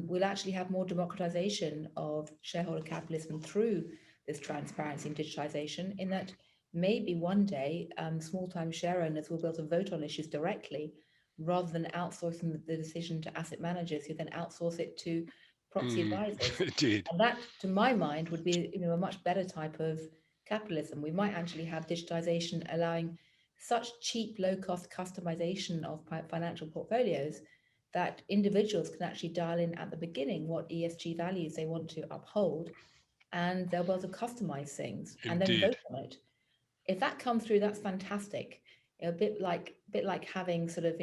we'll actually have more democratization of shareholder capitalism through this transparency and digitization, in that maybe one day small-time share owners will be able to vote on issues directly, rather than outsourcing the decision to asset managers who then outsource it to proxy advisors. Indeed. And that, to my mind, would be a much better type of capitalism. We might actually have digitization allowing such cheap, low-cost customization of financial portfolios that individuals can actually dial in at the beginning what ESG values they want to uphold, and they'll be able to customize things and then vote on it. If that comes through, that's fantastic. A bit like having sort of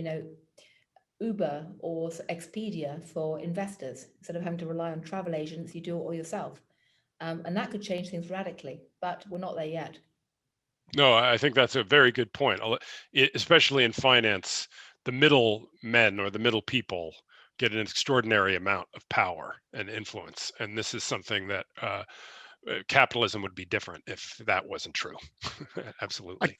Uber or Expedia for investors. Instead of having to rely on travel agents, you do it all yourself, and that could change things radically. But we're not there yet. No, I think that's a very good point. Especially in finance, the middle men or the middle people get an extraordinary amount of power and influence, and this is something that capitalism would be different if that wasn't true. Absolutely.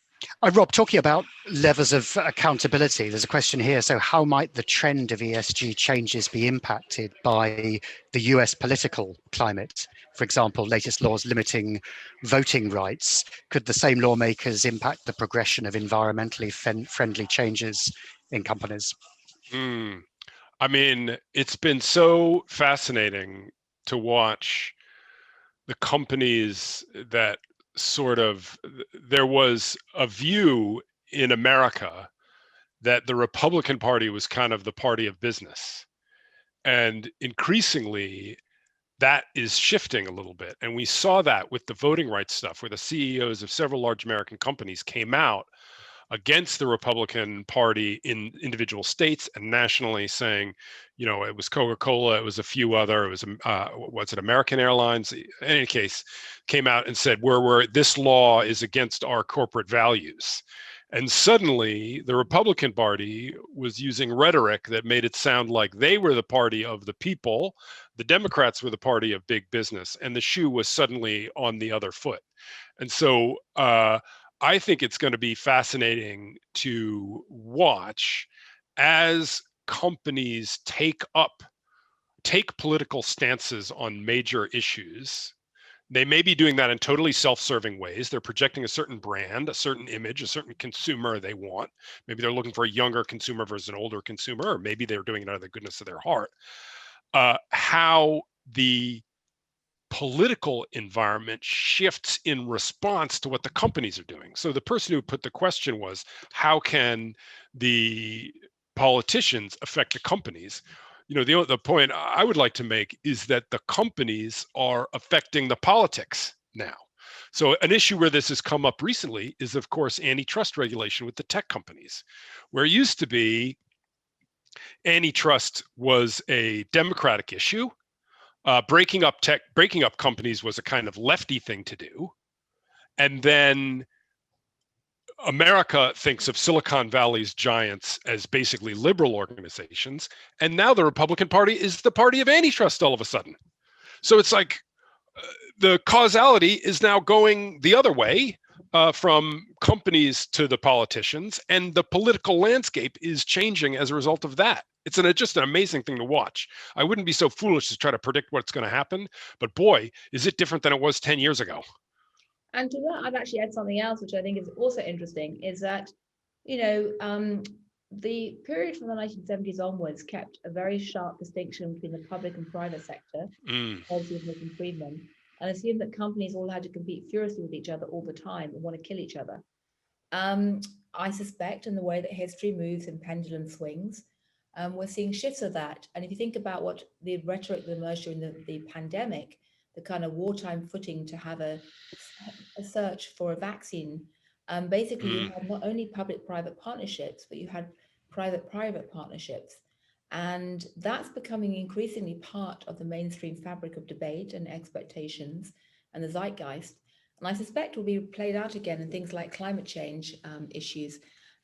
Rob, talking about levels of accountability, there's a question here. So how might the trend of ESG changes be impacted by the US political climate? For example, latest laws limiting voting rights. Could the same lawmakers impact the progression of environmentally friendly changes in companies? I mean, it's been so fascinating to watch the companies that there was a view in America that the Republican Party was kind of the party of business. And increasingly, that is shifting a little bit. And we saw that with the voting rights stuff, where the CEOs of several large American companies came out against the Republican Party in individual states and nationally, saying, it was Coca-Cola, it was a few other, it was American Airlines? In any case, came out and said, this law is against our corporate values. And suddenly the Republican Party was using rhetoric that made it sound like they were the party of the people, the Democrats were the party of big business, and the shoe was suddenly on the other foot. And so I think it's going to be fascinating to watch as companies take political stances on major issues. They may be doing that in totally self-serving ways. They're projecting a certain brand, a certain image, a certain consumer they want. Maybe they're looking for a younger consumer versus an older consumer, or maybe they're doing it out of the goodness of their heart. How the political environment shifts in response to what the companies are doing. So the person who put the question was, how can the politicians affect the companies? The point I would like to make is that the companies are affecting the politics now. So an issue where this has come up recently is, of course, antitrust regulation with the tech companies, where it used to be antitrust was a Democratic issue. Breaking up companies was a kind of lefty thing to do. And then America thinks of Silicon Valley's giants as basically liberal organizations. And now the Republican Party is the party of antitrust all of a sudden. So it's like the causality is now going the other way, from companies to the politicians, and the political landscape is changing as a result of that. It's just an amazing thing to watch. I wouldn't be so foolish to try to predict what's going to happen, but boy, is it different than it was 10 years ago. And to that, I've actually had something else, which I think is also interesting, is that, the period from the 1970s onwards kept a very sharp distinction between the public and private sector, policy of Milton Friedman, and assumed that companies all had to compete furiously with each other all the time and want to kill each other. I suspect in the way that history moves in pendulum swings, we're seeing shifts of that. And if you think about what the rhetoric that emerged during the pandemic, the kind of wartime footing to have a search for a vaccine, basically you had not only public-private partnerships, but you had private-private partnerships. And that's becoming increasingly part of the mainstream fabric of debate and expectations and the zeitgeist. And I suspect will be played out again in things like climate change issues.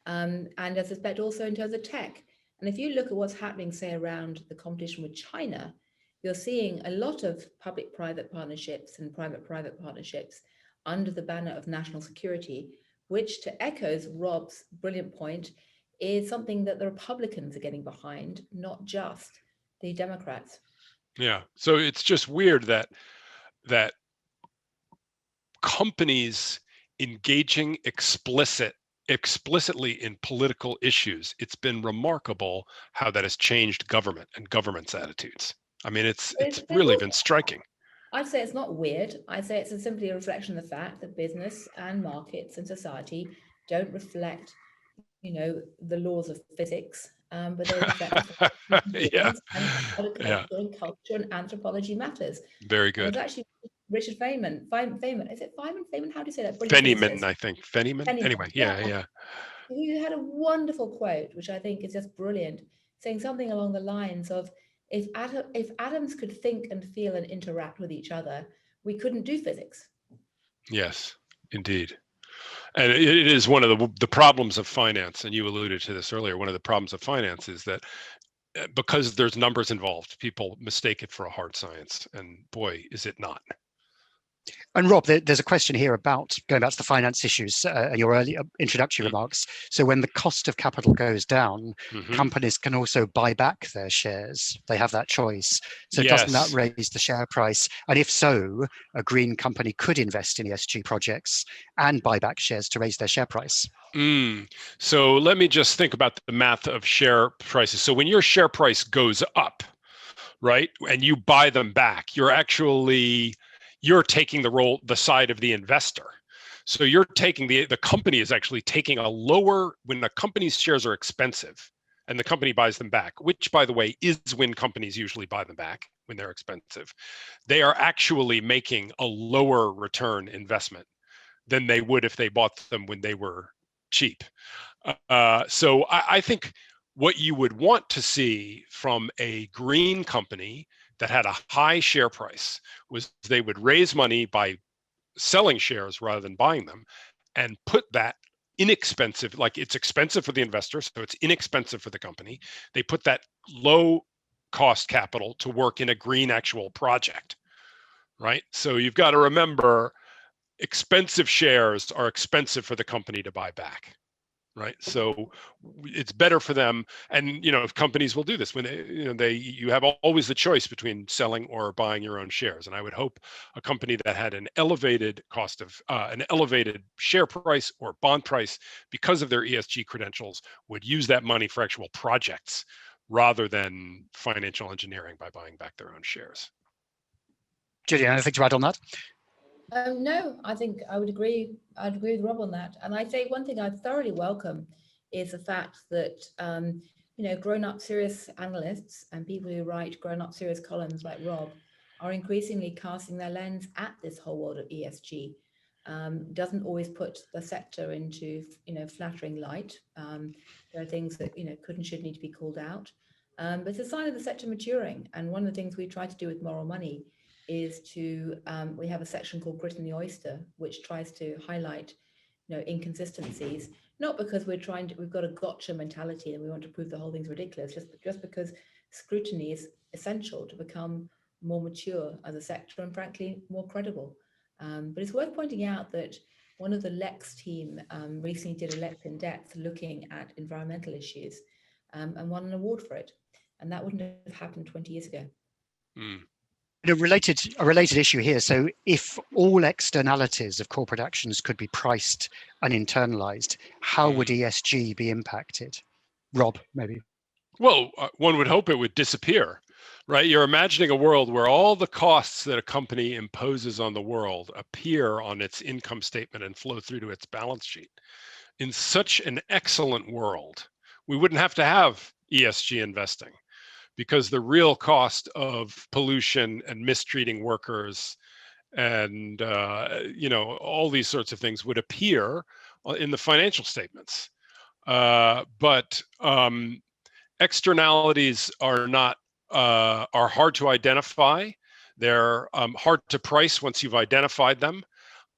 And I suspect also in terms of tech. And if you look at what's happening, say, around the competition with China, you're seeing a lot of public-private partnerships and private-private partnerships under the banner of national security, which, to echo Rob's brilliant point, is something that the Republicans are getting behind, not just the Democrats. Yeah. So it's just weird that companies engaging explicitly in political issues, it's been remarkable how that has changed government and government's attitudes. I mean, it's really been striking. I'd say it's not weird. I'd say it's simply a reflection of the fact that business and markets and society don't reflect, the laws of physics, but they reflect Yeah. and culture and anthropology matters. Very good. And it's actually Richard Feynman. Is it Feynman? How do you say that? Feynman, I think. Feynman. Anyway, yeah. He had a wonderful quote, which I think is just brilliant, saying something along the lines of, if atoms could think and feel and interact with each other, we couldn't do physics. Yes, indeed. And it is one of the problems of finance, and you alluded to this earlier, one of the problems of finance is that because there's numbers involved, people mistake it for a hard science, and boy, is it not. And Rob, there's a question here about going back to the finance issues and your early introductory remarks. So when the cost of capital goes down, companies can also buy back their shares. They have that choice. So doesn't that raise the share price? And if so, a green company could invest in ESG projects and buy back shares to raise their share price. So let me just think about the math of share prices. So when your share price goes up, right, and you buy them back, you're taking the side of the investor. So you're taking the company is actually taking a lower, when a company's shares are expensive and the company buys them back, which by the way is when companies usually buy them back, when they're expensive, they are actually making a lower return investment than they would if they bought them when they were cheap. So I think what you would want to see from a green company that had a high share price was they would raise money by selling shares rather than buying them, and put that inexpensive, like it's expensive for the investor, so it's inexpensive for the company. They put that low cost capital to work in a green actual project, right? So you've got to remember, expensive shares are expensive for the company to buy back, right? So it's better for them. And if companies will do this when you have always the choice between selling or buying your own shares. And I would hope a company that had an elevated cost of an elevated share price or bond price because of their ESG credentials would use that money for actual projects rather than financial engineering by buying back their own shares. Gillian, anything to add on that? No, I think I would agree. I'd agree with Rob on that. And I'd say one thing I thoroughly welcome is the fact that, grown-up serious analysts and people who write grown-up serious columns like Rob are increasingly casting their lens at this whole world of ESG. Doesn't always put the sector into, flattering light. There are things that, could and should need to be called out. But it's a sign of the sector maturing. And one of the things we try to do with Moral Money is to, we have a section called Grit in the Oyster, which tries to highlight, inconsistencies, not because we've got a gotcha mentality and we want to prove the whole thing's ridiculous, just because scrutiny is essential to become more mature as a sector and frankly, more credible. But it's worth pointing out that one of the Lex team recently did a Lex in depth looking at environmental issues and won an award for it. And that wouldn't have happened 20 years ago. Mm. A related issue here. So if all externalities of corporate actions could be priced and internalized, how would ESG be impacted? Rob, maybe. Well, one would hope it would disappear, right? You're imagining a world where all the costs that a company imposes on the world appear on its income statement and flow through to its balance sheet. In such an excellent world, we wouldn't have to have ESG investing, because the real cost of pollution and mistreating workers and all these sorts of things would appear in the financial statements. But externalities are hard to identify. They're hard to price once you've identified them.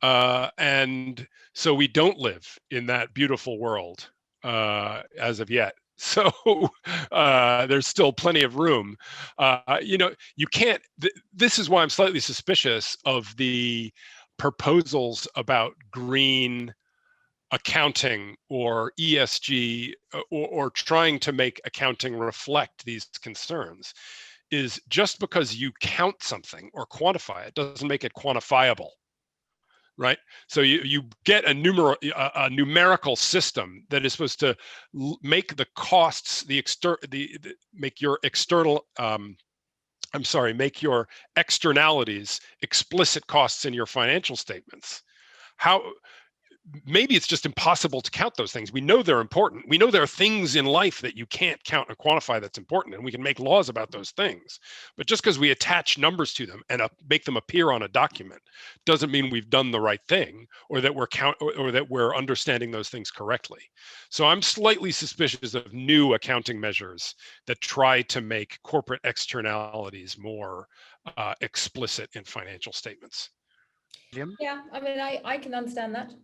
And so we don't live in that beautiful world as of yet. So there's still plenty of room. You can't, this is why I'm slightly suspicious of the proposals about green accounting or ESG or trying to make accounting reflect these concerns. Is just because you count something or quantify it doesn't make it quantifiable. Right, so you get a numerical system that is supposed to make the costs make your externalities explicit costs in your financial statements. Maybe it's just impossible to count those things. We know they're important. We know there are things in life that you can't count and quantify that's important, and we can make laws about those things. But just because we attach numbers to them and make them appear on a document doesn't mean we've done the right thing, or that we're understanding those things correctly. So I'm slightly suspicious of new accounting measures that try to make corporate externalities more explicit in financial statements. Yeah, I mean, I can understand that.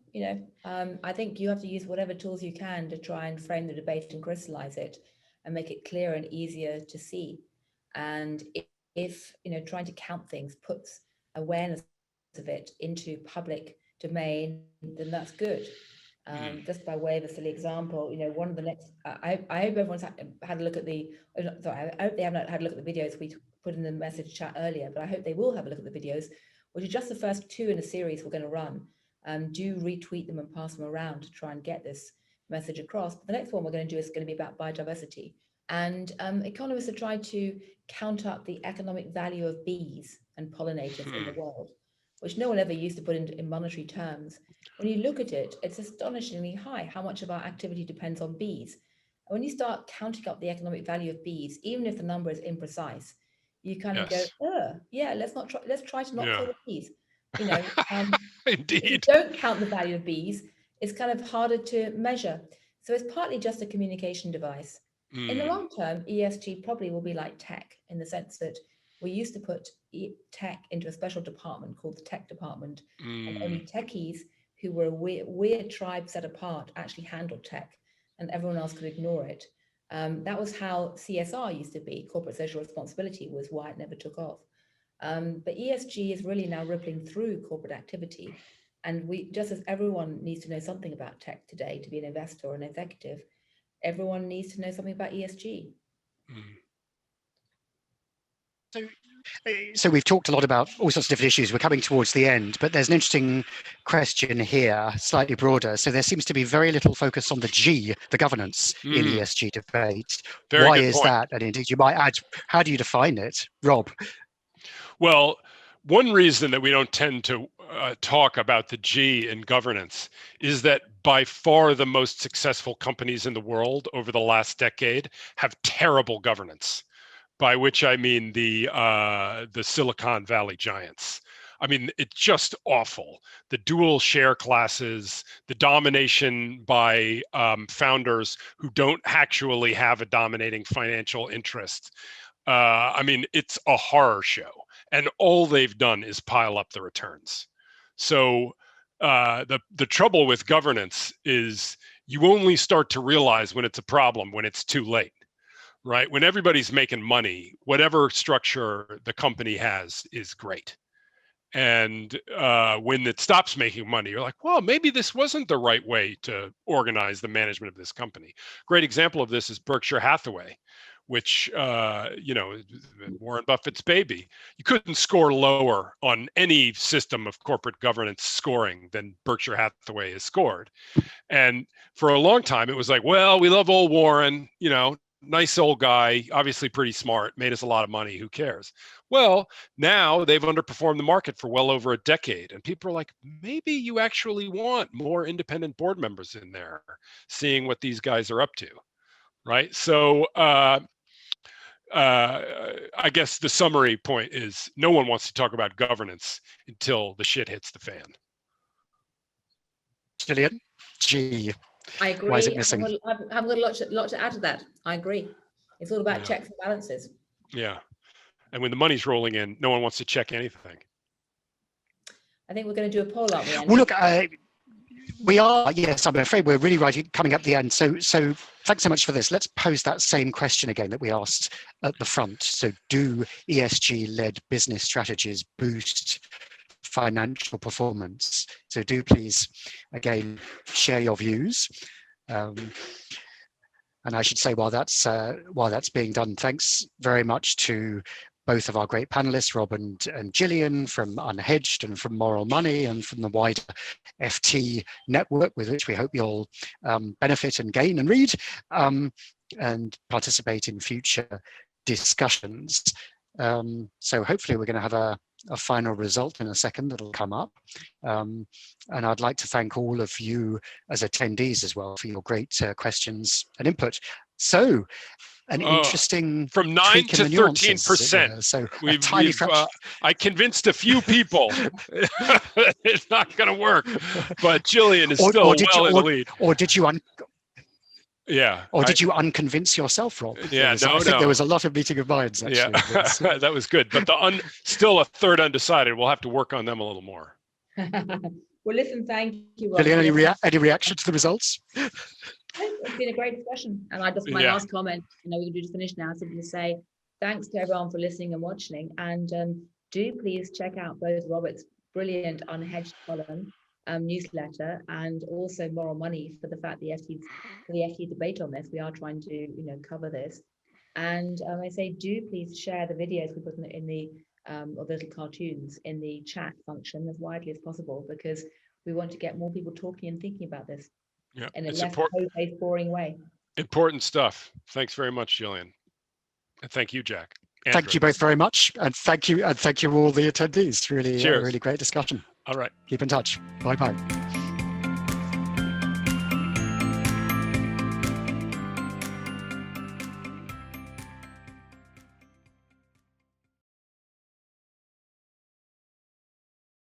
I think you have to use whatever tools you can to try and frame the debate and crystallize it and make it clearer and easier to see. And if trying to count things puts awareness of it into public domain, then that's good. Just by way of a silly example, one of the next, I hope everyone's had a look at I hope they haven't had a look at the videos we put in the message chat earlier, but I hope they will have a look at the videos, which are just the first 2 in a series we're going to run. Do retweet them and pass them around to try and get this message across. But the next one we're going to do is going to be about biodiversity. And economists are trying to count up the economic value of bees and pollinators in the world, which no one ever used to put in monetary terms. When you look at it, it's astonishingly high how much of our activity depends on bees. And when you start counting up the economic value of bees, even if the number is imprecise, you kind of go, yeah, let's try to not kill the bees. You know, if you Indeed. don't count the value of bees, it's kind of harder to measure. So it's partly just a communication device. In the long term, ESG probably will be like tech, in the sense that we used to put tech into a special department called the tech department, and only techies who were a weird tribe set apart actually handled tech, and everyone else could ignore it. That was how CSR used to be. Corporate social responsibility was why it never took off. But ESG is really now rippling through corporate activity. And just as everyone needs to know something about tech today to be an investor or an executive, everyone needs to know something about ESG. So we've talked a lot about all sorts of different issues. We're coming towards the end, but there's an interesting question here, slightly broader. So there seems to be very little focus on the G, the governance in ESG debate. Why is that? And indeed, you might add, how do you define it, Rob? Well, one reason that we don't tend to talk about the G in governance is that by far the most successful companies in the world over the last decade have terrible governance, by which I mean the Silicon Valley giants. I mean, it's just awful. The dual share classes, the domination by founders who don't actually have a dominating financial interest. I mean, it's a horror show. And all they've done is pile up the returns. So the trouble with governance is you only start to realize when it's a problem when it's too late, right? When everybody's making money, whatever structure the company has is great. And when it stops making money, you're like, well, maybe this wasn't the right way to organize the management of this company. Great example of this is Berkshire Hathaway, which, Warren Buffett's baby. You couldn't score lower on any system of corporate governance scoring than Berkshire Hathaway has scored. And for a long time, it was like, well, we love old Warren, nice old guy, obviously pretty smart, made us a lot of money, who cares? Well, now they've underperformed the market for well over a decade. And people are like, maybe you actually want more independent board members in there, seeing what these guys are up to, right? So I guess the summary point is no one wants to talk about governance until the shit hits the fan. Gillian, G. I agree. Why is it missing? I haven't got a lot to add to that. I agree. It's all about checks and balances. Yeah. And when the money's rolling in, no one wants to check anything. I think we're going to do a poll, aren't we, Andrew? Well, look, we are, yes, I'm afraid we're really coming up the end. So thanks so much for this. Let's pose that same question again that we asked at the front. So do ESG-led business strategies boost financial performance? So do please, again, share your views. And I should say, while that's being done, thanks very much to both of our great panelists, Rob and Gillian from Unhedged and from Moral Money and from the wider FT network, with which we hope you'll benefit and gain and read and participate in future discussions. So hopefully we're going to have a final result in a second that'll come up. And I'd like to thank all of you as attendees as well for your great questions and input. So an interesting from 9 to 13%. So I convinced a few people it's not going to work, but Gillian is still well in the lead. Or did you Yeah. Or did you unconvince yourself, Rob? Yeah, I think there was a lot of meeting of minds, actually. Yeah, that was good. But still a third undecided. We'll have to work on them a little more. Well, listen, thank you, Rob. Gillian, any reaction to the results? It's been a great discussion. And my last comment, we can just finish now, simply to say thanks to everyone for listening and watching. And do please check out both Robert's brilliant Unhedged column, newsletter, and also Moral Money for the fact the FT debate on this. We are trying to cover this, and I say do please share the videos we put in the or the little cartoons in the chat function as widely as possible, because we want to get more people talking and thinking about this in a less code-based, boring way. Important stuff. Thanks very much, Gillian, and thank you, Jack. Thank you both very much, and thank you all the attendees. Really, Cheers. really great discussion. All right. Keep in touch. Bye bye.